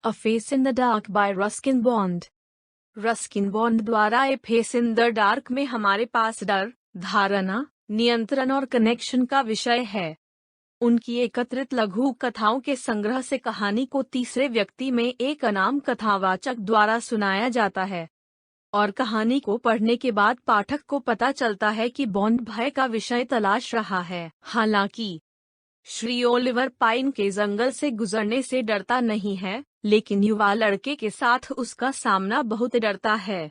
A Face in the Dark by Ruskin Bond। Ruskin bond द्वारा ए face in the dark में हमारे पास डर, धारणा, नियंत्रण और कनेक्शन का विषय है। उनकी एकत्रित लघु कथाओं के संग्रह से कहानी को तीसरे व्यक्ति में एक अनाम कथावाचक द्वारा सुनाया जाता है और कहानी को पढ़ने के बाद पाठक को पता चलता है कि बॉन्ड भय का विषय तलाश रहा है। हालांकि श्री ओलिवर पाइन के जंगल से गुजरने से डरता नहीं है, लेकिन युवा लड़के के साथ उसका सामना बहुत डरता है,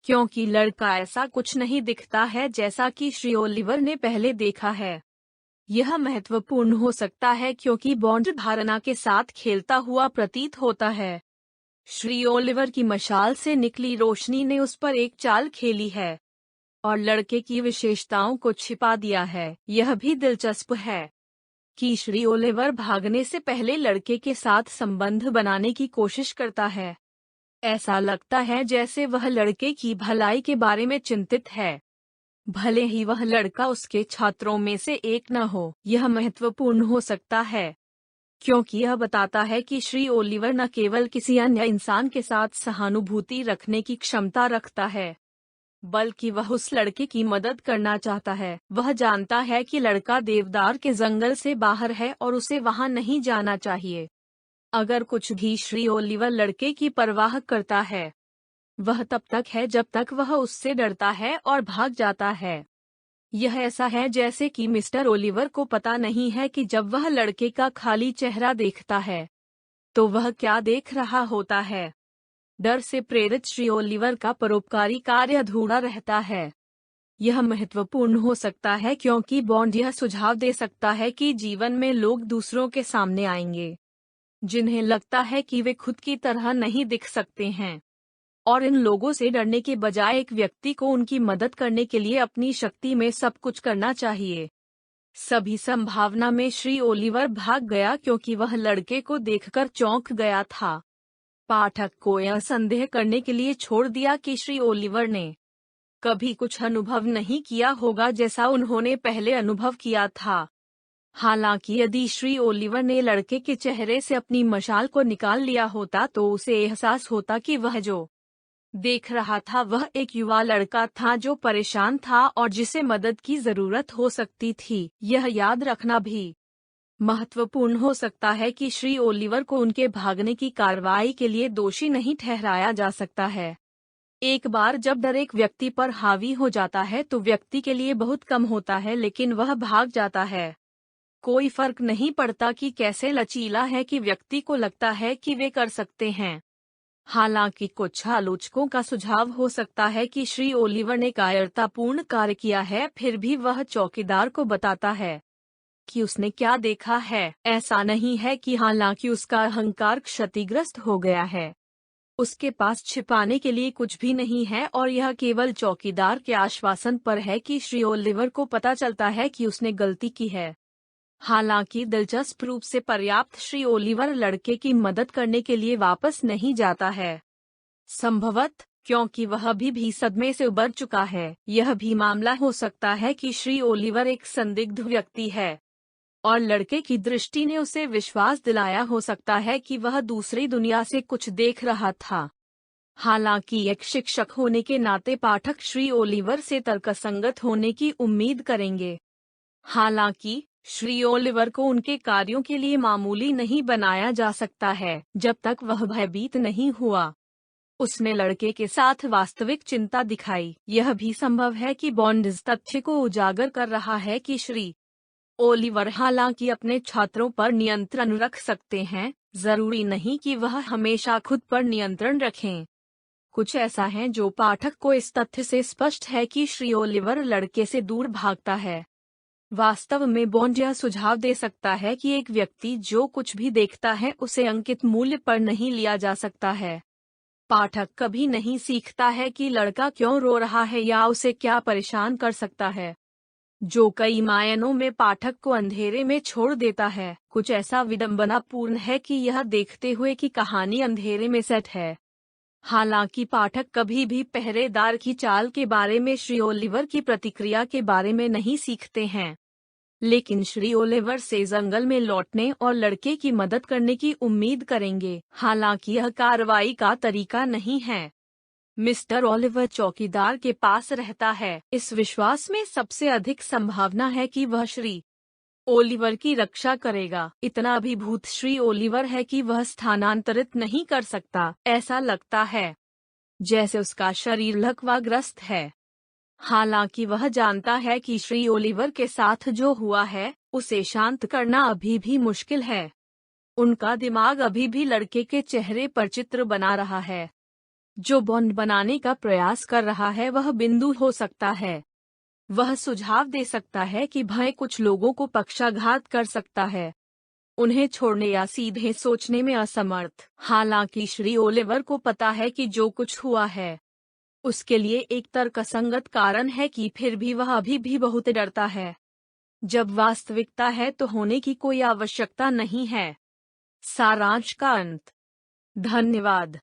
क्योंकि लड़का ऐसा कुछ नहीं दिखता है जैसा कि श्री ओलिवर ने पहले देखा है। यह महत्वपूर्ण हो सकता है क्योंकि बॉन्ड धारणा के साथ खेलता हुआ प्रतीत होता है। श्री ओलिवर की मशाल से निकली रोशनी ने उस पर एक चाल खेली है और लड़के की विशेषताओं को छिपा दिया है। यह भी दिलचस्प है कि श्री ओलिवर भागने से पहले लड़के के साथ संबंध बनाने की कोशिश करता है। ऐसा लगता है जैसे वह लड़के की भलाई के बारे में चिंतित है, भले ही वह लड़का उसके छात्रों में से एक न हो। यह महत्वपूर्ण हो सकता है क्योंकि यह बताता है कि श्री ओलिवर न केवल किसी अन्य इंसान के साथ सहानुभूति रखने की क्षमता रखता है, बल्कि वह उस लड़के की मदद करना चाहता है। वह जानता है कि लड़का देवदार के जंगल से बाहर है और उसे वहां नहीं जाना चाहिए। अगर कुछ भी श्री ओलिवर लड़के की परवाह करता है, वह तब तक है जब तक वह उससे डरता है और भाग जाता है। यह ऐसा है जैसे कि मिस्टर ओलिवर को पता नहीं है कि जब वह लड़के का खाली चेहरा देखता है तो वह क्या देख रहा होता है। डर से प्रेरित श्री ओलिवर का परोपकारी कार्य अधूरा रहता है। यह महत्वपूर्ण हो सकता है क्योंकि बॉन्ड यह सुझाव दे सकता है कि जीवन में लोग दूसरों के सामने आएंगे जिन्हें लगता है कि वे खुद की तरह नहीं दिख सकते हैं, और इन लोगों से डरने के बजाय एक व्यक्ति को उनकी मदद करने के लिए अपनी शक्ति में सब कुछ करना चाहिए। सभी संभावना में श्री ओलिवर भाग गया क्योंकि वह लड़के को देखकर चौंक गया था। पाठक को यह संदेह करने के लिए छोड़ दिया कि श्री ओलिवर ने कभी कुछ अनुभव नहीं किया होगा जैसा उन्होंने पहले अनुभव किया था। हालांकि यदि श्री ओलिवर ने लड़के के चेहरे से अपनी मशाल को निकाल लिया होता तो उसे एहसास होता कि वह जो देख रहा था वह एक युवा लड़का था जो परेशान था और जिसे मदद की जरूरत हो सकती थी। यह याद रखना भी महत्वपूर्ण हो सकता है कि श्री ओलिवर को उनके भागने की कार्रवाई के लिए दोषी नहीं ठहराया जा सकता है। एक बार जब डर एक व्यक्ति पर हावी हो जाता है तो व्यक्ति के लिए बहुत कम होता है, लेकिन वह भाग जाता है। कोई फर्क नहीं पड़ता कि कैसे लचीला है कि व्यक्ति को लगता है कि वे कर सकते हैं। हालांकि कुछ आलोचकों का सुझाव हो सकता है कि श्री ओलिवर ने कायरतापूर्ण कार्य किया है, फिर भी वह चौकीदार को बताता है कि उसने क्या देखा है। ऐसा नहीं है कि हालांकि उसका अहंकार क्षतिग्रस्त हो गया है, उसके पास छिपाने के लिए कुछ भी नहीं है और यह केवल चौकीदार के आश्वासन पर है कि श्री ओलिवर को पता चलता है कि उसने गलती की है। हालांकि दिलचस्प रूप से पर्याप्त श्री ओलिवर लड़के की मदद करने के लिए वापस नहीं जाता है, संभवतः क्योंकि वह अभी भी सदमे से उबर चुका है। यह भी मामला हो सकता है कि श्री ओलिवर एक संदिग्ध व्यक्ति है और लड़के की दृष्टि ने उसे विश्वास दिलाया हो सकता है कि वह दूसरी दुनिया से कुछ देख रहा था। हालांकि एक शिक्षक होने के नाते पाठक श्री ओलिवर से तर्कसंगत होने की उम्मीद करेंगे। हालांकि श्री ओलिवर को उनके कार्यों के लिए मामूली नहीं बनाया जा सकता है जब तक वह भयभीत नहीं हुआ। उसने लड़के के साथ वास्तविक चिंता दिखाई। यह भी संभव है कि बॉन्ड इस तथ्य को उजागर कर रहा है कि श्री ओलिवर हालांकि अपने छात्रों पर नियंत्रण रख सकते हैं, जरूरी नहीं कि वह हमेशा खुद पर नियंत्रण रखें। कुछ ऐसा है जो पाठक को इस तथ्य से स्पष्ट है कि श्री ओलिवर लड़के से दूर भागता है। वास्तव में बॉन्ड यह सुझाव दे सकता है कि एक व्यक्ति जो कुछ भी देखता है उसे अंकित मूल्य पर नहीं लिया जा सकता है। पाठक कभी नहीं सीखता है कि लड़का क्यों रो रहा है या उसे क्या परेशान कर सकता है, जो कई मायनों में पाठक को अंधेरे में छोड़ देता है। कुछ ऐसा विडंबनापूर्ण है कि यह देखते हुए कि कहानी अंधेरे में सेट है। हालांकि पाठक कभी भी पहरेदार की चाल के बारे में श्री ओलिवर की प्रतिक्रिया के बारे में नहीं सीखते हैं। लेकिन श्री ओलिवर से जंगल में लौटने और लड़के की मदद करने की उम्मीद करेंगे, हालांकि यह कार्रवाई का तरीका नहीं है। मिस्टर ओलिवर चौकीदार के पास रहता है, इस विश्वास में सबसे अधिक संभावना है कि वह श्री ओलिवर की रक्षा करेगा। इतना अभिभूत श्री ओलिवर है कि वह स्थानांतरित नहीं कर सकता। ऐसा लगता है जैसे उसका शरीर लकवाग्रस्त है। हालांकि वह जानता है कि श्री ओलिवर के साथ जो हुआ है उसे शांत करना अभी भी मुश्किल है। उनका दिमाग अभी भी लड़के के चेहरे पर चित्र बना रहा है। जो बॉन्ड बनाने का प्रयास कर रहा है वह बिंदु हो सकता है। वह सुझाव दे सकता है कि भय कुछ लोगों को पक्षाघात कर सकता है, उन्हें छोड़ने या सीधे सोचने में असमर्थ। हालांकि श्री ओलिवर को पता है कि जो कुछ हुआ है उसके लिए एक तर्कसंगत कारण है कि फिर भी वह अभी भी बहुत डरता है। जब वास्तविकता है तो होने की कोई आवश्यकता नहीं है। सारांश का अंत। धन्यवाद।